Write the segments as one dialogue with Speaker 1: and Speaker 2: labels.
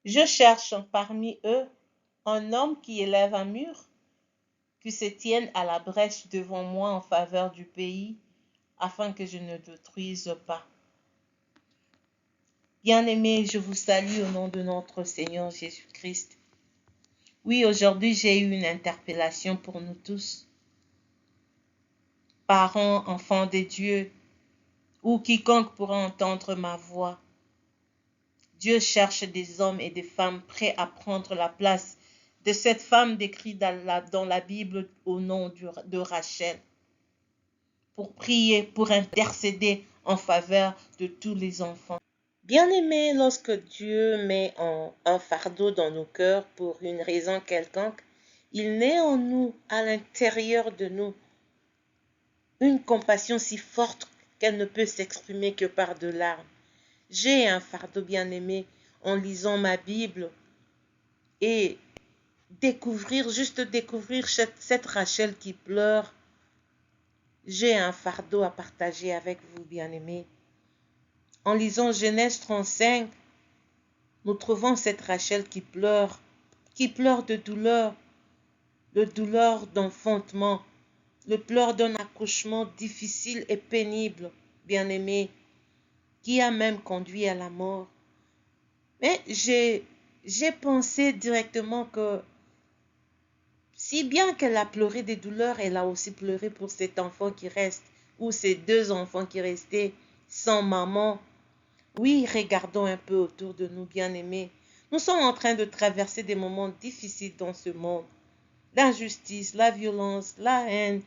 Speaker 1: Je cherche parmi eux un homme qui élève un mur, qui se tienne à la brèche devant moi en faveur du pays, afin que je ne détruise pas. Bien-aimés, je vous salue au nom de notre Seigneur Jésus-Christ. Oui, aujourd'hui, j'ai eu une interpellation pour nous tous, parents, enfants de Dieu, ou quiconque pourra entendre ma voix. Dieu cherche des hommes et des femmes prêts à prendre la place de cette femme décrite dans la Bible au nom de Rachel, pour prier, pour intercéder en faveur de tous les enfants. Bien-aimés, lorsque Dieu met un fardeau dans nos cœurs pour une raison quelconque, il naît en nous, à l'intérieur de nous, une compassion si forte qu'elle ne peut s'exprimer que par de larmes. J'ai un fardeau, bien-aimé, en lisant ma Bible et juste découvrir cette Rachel qui pleure. J'ai un fardeau à partager avec vous, bien-aimés. En lisant Genèse 35, nous trouvons cette Rachel qui pleure de douleur, le douleur d'enfantement, le pleur d'un accouchement difficile et pénible, bien-aimé, qui a même conduit à la mort. Mais j'ai pensé directement que si bien qu'elle a pleuré des douleurs, elle a aussi pleuré pour cet enfant qui reste, ou ces deux enfants qui restaient sans maman. Oui, regardons un peu autour de nous, bien-aimés. Nous sommes en train de traverser des moments difficiles dans ce monde. L'injustice, la violence, la haine,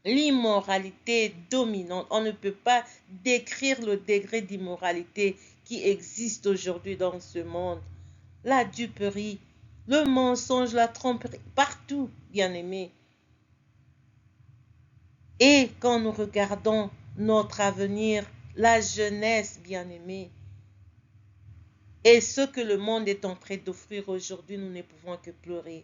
Speaker 1: l'immoralité dominante. On ne peut pas décrire le degré d'immoralité qui existe aujourd'hui dans ce monde. La duperie, le mensonge, la tromperie, partout, bien-aimés. Et quand nous regardons notre avenir, la jeunesse, bien-aimée, et ce que le monde est en train d'offrir aujourd'hui, nous ne pouvons que pleurer.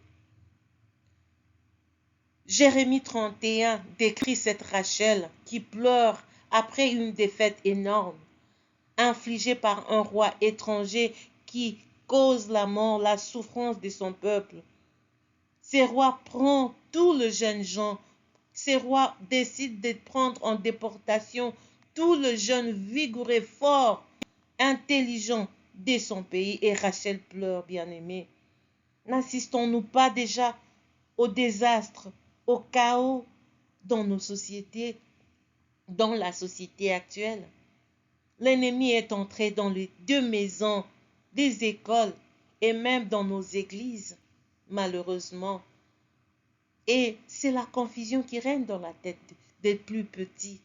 Speaker 1: Jérémie 31 décrit cette Rachel qui pleure après une défaite énorme, infligée par un roi étranger qui cause la mort, la souffrance de son peuple. Ces rois prend tous les jeunes gens. Ces rois décident de prendre en déportation tous les jeunes vigoureux, forts, intelligents de son pays. Et Rachel pleure, bien-aimée. N'assistons-nous pas déjà au désastre, au chaos dans nos sociétés, dans la société actuelle? L'ennemi est entré dans les deux maisons, des écoles et même dans nos églises, malheureusement. Et c'est la confusion qui règne dans la tête des plus petits.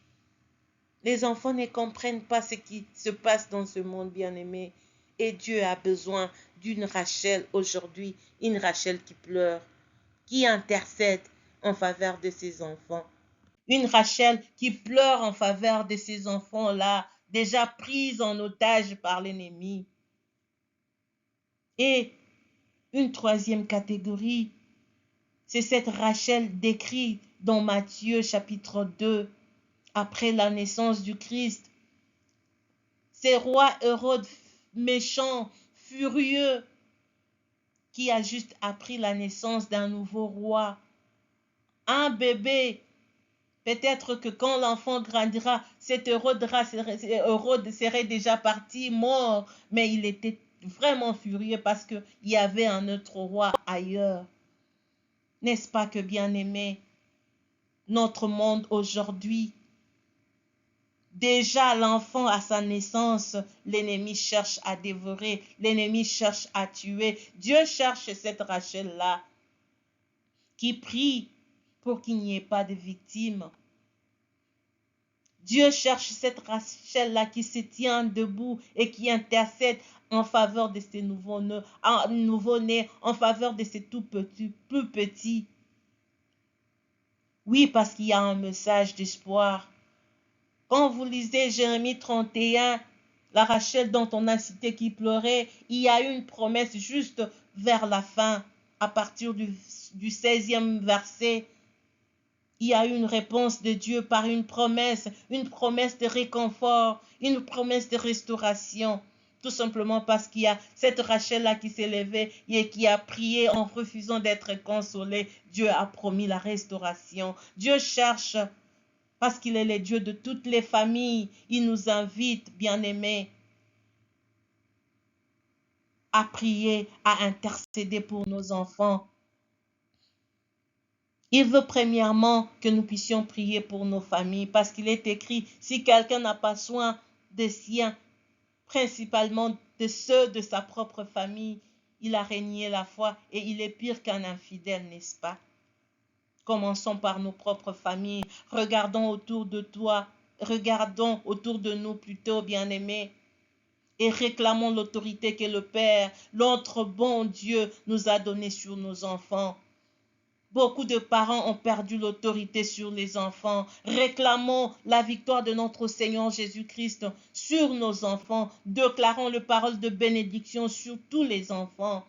Speaker 1: Les enfants ne comprennent pas ce qui se passe dans ce monde bien-aimé. Et Dieu a besoin d'une Rachel aujourd'hui, une Rachel qui pleure, qui intercède en faveur de ses enfants. Une Rachel qui pleure en faveur de ses enfants-là, déjà prise en otage par l'ennemi. Et une troisième catégorie, c'est cette Rachel décrite dans Matthieu chapitre 2, après la naissance du Christ. Ces rois Hérode méchant, furieux, qui a juste appris la naissance d'un nouveau roi. Un bébé. Peut-être que quand l'enfant grandira, cet Hérode serait déjà parti, mort. Mais il était vraiment furieux parce qu'il y avait un autre roi ailleurs. N'est-ce pas que, bien-aimé, notre monde aujourd'hui, déjà l'enfant à sa naissance, l'ennemi cherche à dévorer, l'ennemi cherche à tuer. Dieu cherche cette Rachel-là qui prie pour qu'il n'y ait pas de victimes. Dieu cherche cette Rachel-là qui se tient debout et qui intercède en faveur de ces nouveaux-nés, en faveur de ces tout petits, plus petits. Oui, parce qu'il y a un message d'espoir. Quand vous lisez Jérémie 31, la Rachel dont on a cité qui pleurait, il y a une promesse juste vers la fin, à partir du 16e verset. Il y a une réponse de Dieu par une promesse de réconfort, une promesse de restauration. tout simplement parce qu'il y a cette Rachel-là qui s'est levée et qui a prié en refusant d'être consolée. Dieu a promis la restauration. Dieu cherche, parce qu'il est le Dieu de toutes les familles. Il nous invite, bien-aimés, à prier, à intercéder pour nos enfants. Il veut premièrement que nous puissions prier pour nos familles, parce qu'il est écrit, si quelqu'un n'a pas soin des siens, principalement de ceux de sa propre famille, il a renié la foi et il est pire qu'un infidèle, n'est-ce pas? Commençons par nos propres familles. Regardons autour de toi, regardons autour de nous plutôt, bien-aimés, et réclamons l'autorité que le Père, notre bon Dieu, nous a donnée sur nos enfants. Beaucoup de parents ont perdu l'autorité sur les enfants. Réclamons la victoire de notre Seigneur Jésus-Christ sur nos enfants. Déclarons les paroles de bénédiction sur tous les enfants.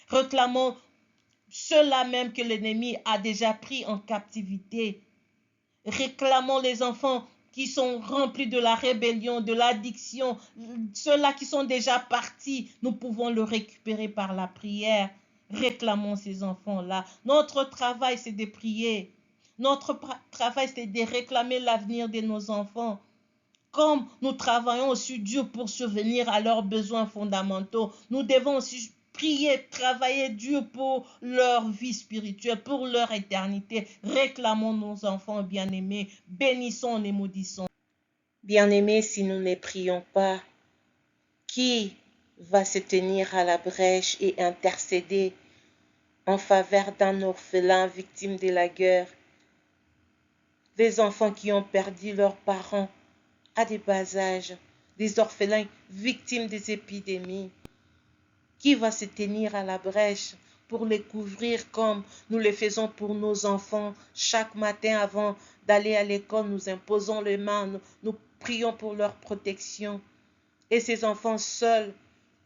Speaker 1: Réclamons ceux-là même que l'ennemi a déjà pris en captivité. Réclamons les enfants qui sont remplis de la rébellion, de l'addiction. Ceux-là qui sont déjà partis, nous pouvons le récupérer par la prière. Réclamons ces enfants-là. Notre travail, c'est de prier. Notre travail, c'est de réclamer l'avenir de nos enfants. Comme nous travaillons aussi dur pour subvenir à leurs besoins fondamentaux, nous devons aussi prier, travailler dur pour leur vie spirituelle, pour leur éternité. Réclamons nos enfants bien-aimés, bénissons et maudissons. Bien-aimés, si nous ne prions pas, qui va se tenir à la brèche et intercéder en faveur d'un orphelin victime de la guerre, des enfants qui ont perdu leurs parents à des bas âges, des orphelins victimes des épidémies? Qui va se tenir à la brèche pour les couvrir comme nous le faisons pour nos enfants chaque matin avant d'aller à l'école? Nous imposons les mains, nous prions pour leur protection. Et ces enfants seuls,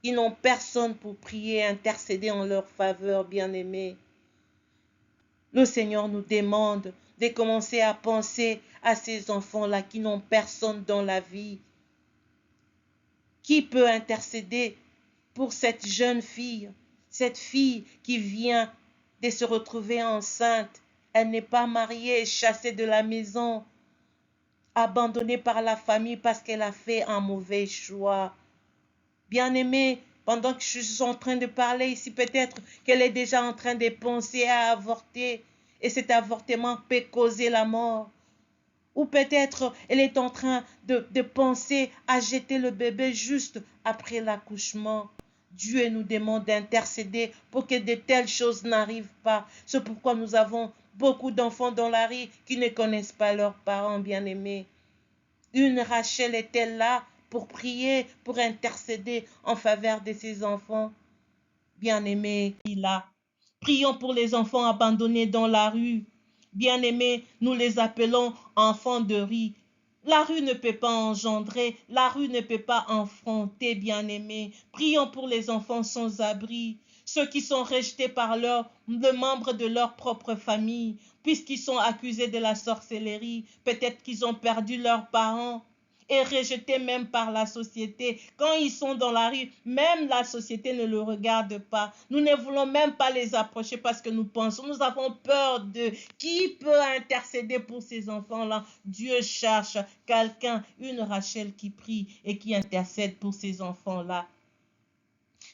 Speaker 1: ils n'ont personne pour prier, intercéder en leur faveur, bien-aimés. Le Seigneur nous demande de commencer à penser à ces enfants-là qui n'ont personne dans la vie. Qui peut intercéder pour cette jeune fille qui vient de se retrouver enceinte? Elle n'est pas mariée, chassée de la maison, abandonnée par la famille parce qu'elle a fait un mauvais choix. Bien-aimée, pendant que je suis en train de parler ici, peut-être qu'elle est déjà en train de penser à avorter et cet avortement peut causer la mort. Ou peut-être elle est en train de penser à jeter le bébé juste après l'accouchement. Dieu nous demande d'intercéder pour que de telles choses n'arrivent pas. C'est pourquoi nous avons beaucoup d'enfants dans la rue qui ne connaissent pas leurs parents bien-aimés. Une Rachel est-elle là pour prier, pour intercéder en faveur de ses enfants bien-aimés? Prions pour les enfants abandonnés dans la rue. Bien-aimés, nous les appelons enfants de rue. La rue ne peut pas engendrer, la rue ne peut pas enfanter, bien-aimés. Prions pour les enfants sans abri, ceux qui sont rejetés par les membres de leur propre famille, puisqu'ils sont accusés de la sorcellerie. Peut-être qu'ils ont perdu leurs parents et rejetés même par la société. Quand ils sont dans la rue, même la société ne le regarde pas. Nous ne voulons même pas les approcher parce que nous pensons, nous avons peur d'eux. Qui peut intercéder pour ces enfants-là? Dieu cherche quelqu'un, une Rachel qui prie et qui intercède pour ces enfants-là.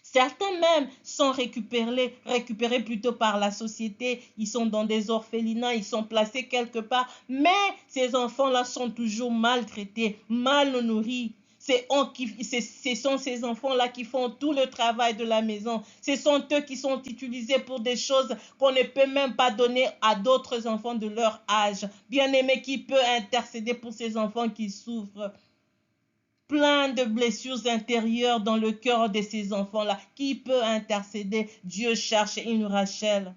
Speaker 1: Certains même sont récupérés plutôt par la société. Ils sont dans des orphelinats, ils sont placés quelque part. Mais ces enfants-là sont toujours maltraités, mal nourris. Ce sont ces enfants-là qui font tout le travail de la maison. Ce sont eux qui sont utilisés pour des choses qu'on ne peut même pas donner à d'autres enfants de leur âge. Bien-aimé, qui peut intercéder pour ces enfants qui souffrent? Plein de blessures intérieures dans le cœur de ces enfants-là. Qui peut intercéder? Dieu cherche une Rachel.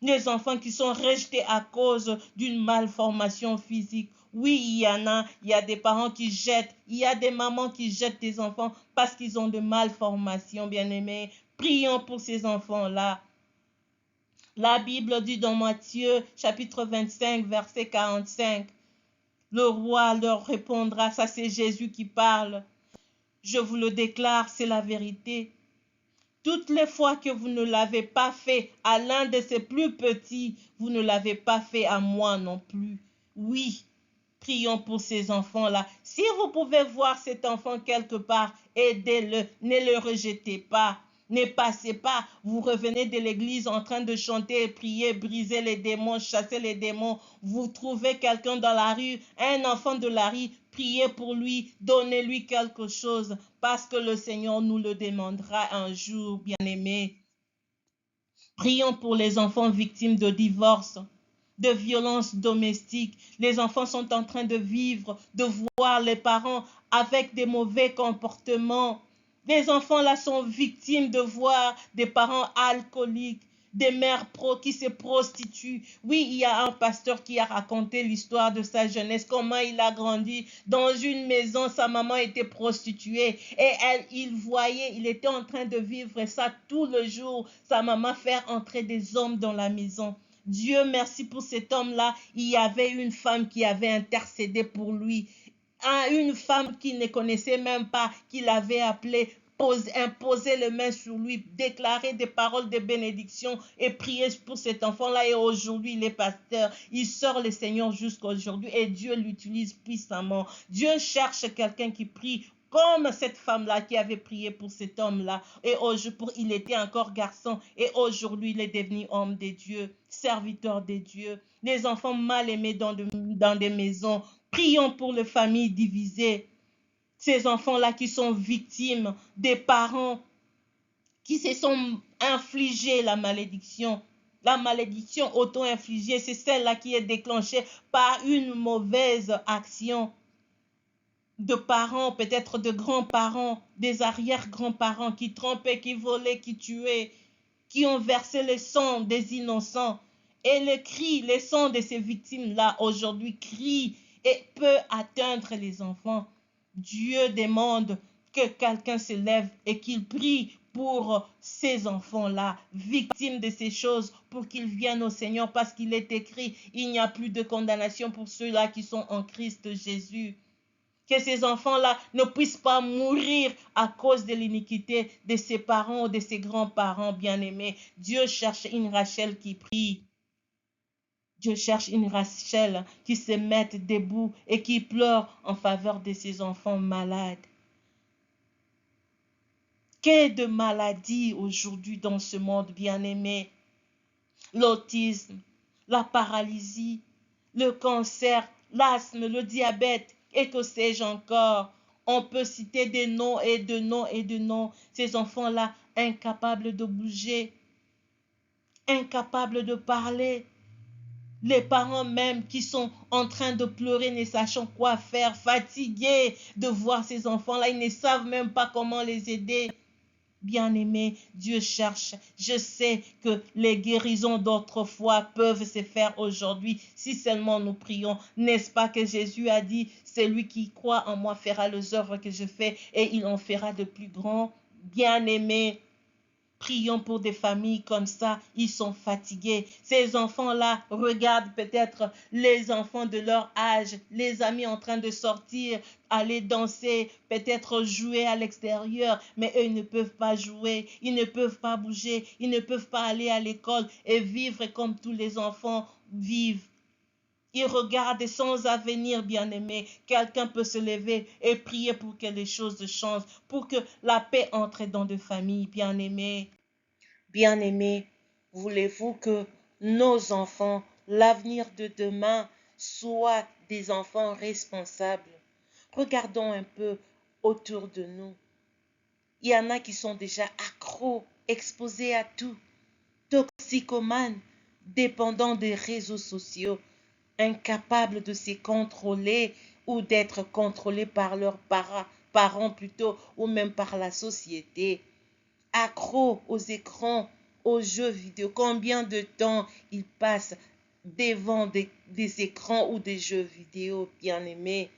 Speaker 1: Les enfants qui sont rejetés à cause d'une malformation physique. Oui, il y a des parents qui jettent, il y a des mamans qui jettent des enfants parce qu'ils ont de malformations, bien-aimés. Prions pour ces enfants-là. La Bible dit dans Matthieu, chapitre 25, verset 45, le roi leur répondra, ça c'est Jésus qui parle. Je vous le déclare, c'est la vérité. Toutes les fois que vous ne l'avez pas fait à l'un de ses plus petits, vous ne l'avez pas fait à moi non plus. Oui, prions pour ces enfants-là. Si vous pouvez voir cet enfant quelque part, aidez-le, ne le rejetez pas. Ne passez pas, vous revenez de l'église en train de chanter et prier, briser les démons, chasser les démons. Vous trouvez quelqu'un dans la rue, un enfant de la rue, priez pour lui, donnez-lui quelque chose, parce que le Seigneur nous le demandera un jour, bien-aimés. Prions pour les enfants victimes de divorce, de violences domestiques. Les enfants sont en train de vivre, de voir les parents avec des mauvais comportements. Les enfants là sont victimes de voir des parents alcooliques, des mères qui se prostituent. Oui, il y a un pasteur qui a raconté l'histoire de sa jeunesse, comment il a grandi dans une maison, sa maman était prostituée et il voyait, il était en train de vivre ça tout le jour, sa maman faire entrer des hommes dans la maison. Dieu merci pour cet homme-là, il y avait une femme qui avait intercédé pour lui, une femme qu'il ne connaissait même pas, qu'il avait appelée, imposer les mains sur lui, déclarer des paroles de bénédiction et prier pour cet enfant-là. Et aujourd'hui, il est pasteur, il sort le Seigneur jusqu'à aujourd'hui et Dieu l'utilise puissamment. Dieu cherche quelqu'un qui prie comme cette femme-là qui avait prié pour cet homme-là. Et il était encore garçon et aujourd'hui, il est devenu homme de Dieu, serviteur de Dieu. Les enfants mal aimés dans des maisons. Prions pour les familles divisées. Ces enfants-là qui sont victimes des parents qui se sont infligés la malédiction. La malédiction auto-infligée, c'est celle-là qui est déclenchée par une mauvaise action de parents, peut-être de grands-parents, des arrière-grands-parents qui trompaient, qui volaient, qui tuaient, qui ont versé le sang des innocents. Et le cri, le sang de ces victimes-là, aujourd'hui, crie et peut atteindre les enfants. Dieu demande que quelqu'un se lève et qu'il prie pour ces enfants-là, victimes de ces choses, pour qu'ils viennent au Seigneur, parce qu'il est écrit, il n'y a plus de condamnation pour ceux-là qui sont en Christ Jésus. Que ces enfants-là ne puissent pas mourir à cause de l'iniquité de ses parents ou de ses grands-parents bien-aimés. Dieu cherche une Rachel qui prie. Dieu cherche une Rachel qui se mette debout et qui pleure en faveur de ses enfants malades. Qu'est de maladies aujourd'hui dans ce monde bien-aimé? L'autisme, la paralysie, le cancer, l'asthme, le diabète, et que sais-je encore. On peut citer des noms et de noms et de noms. Ces enfants-là, incapables de bouger, incapables de parler. Les parents même qui sont en train de pleurer, ne sachant quoi faire, fatigués de voir ces enfants-là, ils ne savent même pas comment les aider. Bien-aimé, Dieu cherche. Je sais que les guérisons d'autrefois peuvent se faire aujourd'hui si seulement nous prions. N'est-ce pas que Jésus a dit, celui qui croit en moi fera les œuvres que je fais et il en fera de plus grands. Bien-aimé, prions pour des familles comme ça, ils sont fatigués. Ces enfants-là regardent peut-être les enfants de leur âge, les amis en train de sortir, aller danser, peut-être jouer à l'extérieur, mais eux ils ne peuvent pas jouer, ils ne peuvent pas bouger, ils ne peuvent pas aller à l'école et vivre comme tous les enfants vivent. Ils regardent sans avenir, bien-aimé. Quelqu'un peut se lever et prier pour que les choses changent, pour que la paix entre dans des familles, bien-aimés. Bien-aimés, voulez-vous que nos enfants, l'avenir de demain, soient des enfants responsables? Regardons un peu autour de nous. Il y en a qui sont déjà accros, exposés à tout, toxicomanes, dépendants des réseaux sociaux, incapables de se contrôler ou d'être contrôlés par leurs parents plutôt, ou même par la société. Accros aux écrans, aux jeux vidéo. Combien de temps ils passent devant des écrans ou des jeux vidéo, bien-aimés?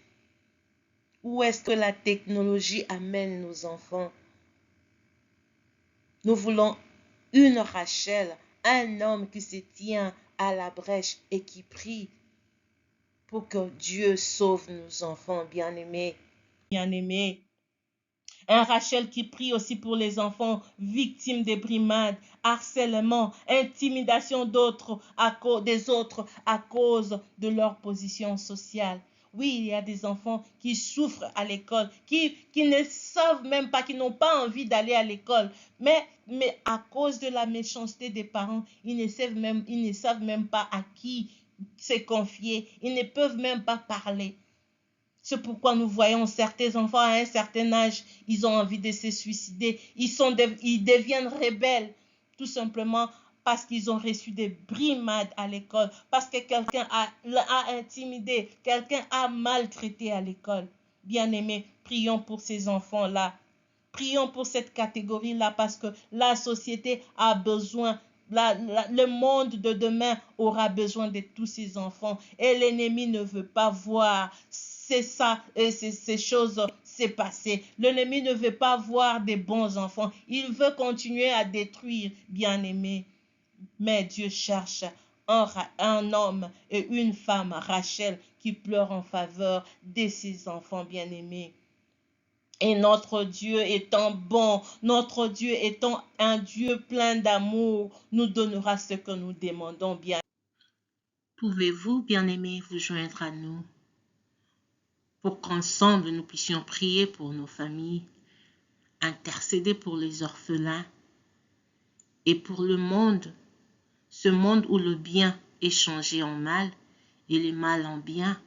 Speaker 1: Où est-ce que la technologie amène nos enfants? Nous voulons une Rachel, un homme qui se tient à la brèche et qui prie pour que Dieu sauve nos enfants bien-aimés. Bien-aimés, Un Rachel qui prie aussi pour les enfants victimes des brimades, harcèlement, intimidation des autres à cause de leur position sociale. Oui, il y a des enfants qui souffrent à l'école, qui ne savent même pas, qui n'ont pas envie d'aller à l'école, mais à cause de la méchanceté des parents, ils ne savent même pas à qui se confier, ils ne peuvent même pas parler. C'est pourquoi nous voyons certains enfants à un certain âge, ils ont envie de se suicider, ils deviennent rebelles, tout simplement parce qu'ils ont reçu des brimades à l'école, parce que quelqu'un a intimidé, quelqu'un a maltraité à l'école. Bien-aimés, prions pour ces enfants-là. Prions pour cette catégorie-là parce que la société a besoin, le monde de demain aura besoin de tous ces enfants et l'ennemi ne veut pas voir ces choses se passer. L'ennemi ne veut pas voir des bons enfants. Il veut continuer à détruire, bien-aimés. Mais Dieu cherche un homme et une femme, Rachel, qui pleure en faveur de ses enfants bien-aimés. Et notre Dieu étant bon, notre Dieu étant un Dieu plein d'amour, nous donnera ce que nous demandons bien. Pouvez-vous, bien-aimés, vous joindre à nous pour qu'ensemble nous puissions prier pour nos familles, intercéder pour les orphelins et pour le monde, ce monde où le bien est changé en mal et le mal en bien,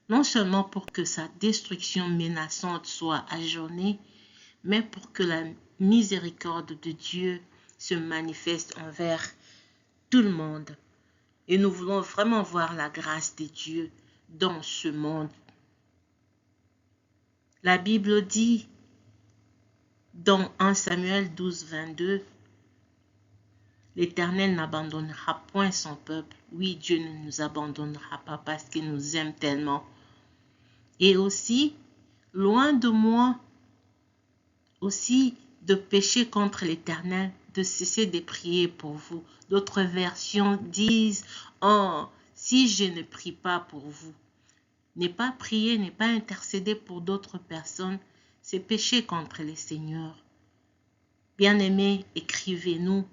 Speaker 1: non seulement pour que sa destruction menaçante soit ajournée, mais pour que la miséricorde de Dieu se manifeste envers tout le monde. Et nous voulons vraiment voir la grâce de Dieu dans ce monde. La Bible dit dans 1 Samuel 12, 22, l'Éternel n'abandonnera point son peuple. Oui, Dieu ne nous abandonnera pas parce qu'il nous aime tellement. Et aussi, loin de moi, aussi de pécher contre l'Éternel, de cesser de prier pour vous. D'autres versions disent, oh, si je ne prie pas pour vous. Ne pas prier, ne pas intercéder pour d'autres personnes, c'est pécher contre le Seigneur. Bien-aimés, écrivez-nous.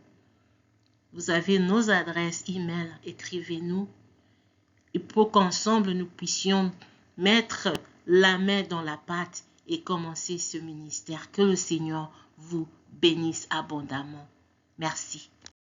Speaker 1: Vous avez nos adresses e-mail, écrivez-nous. Et pour qu'ensemble nous puissions mettre la main dans la pâte et commencer ce ministère. Que le Seigneur vous bénisse abondamment. Merci.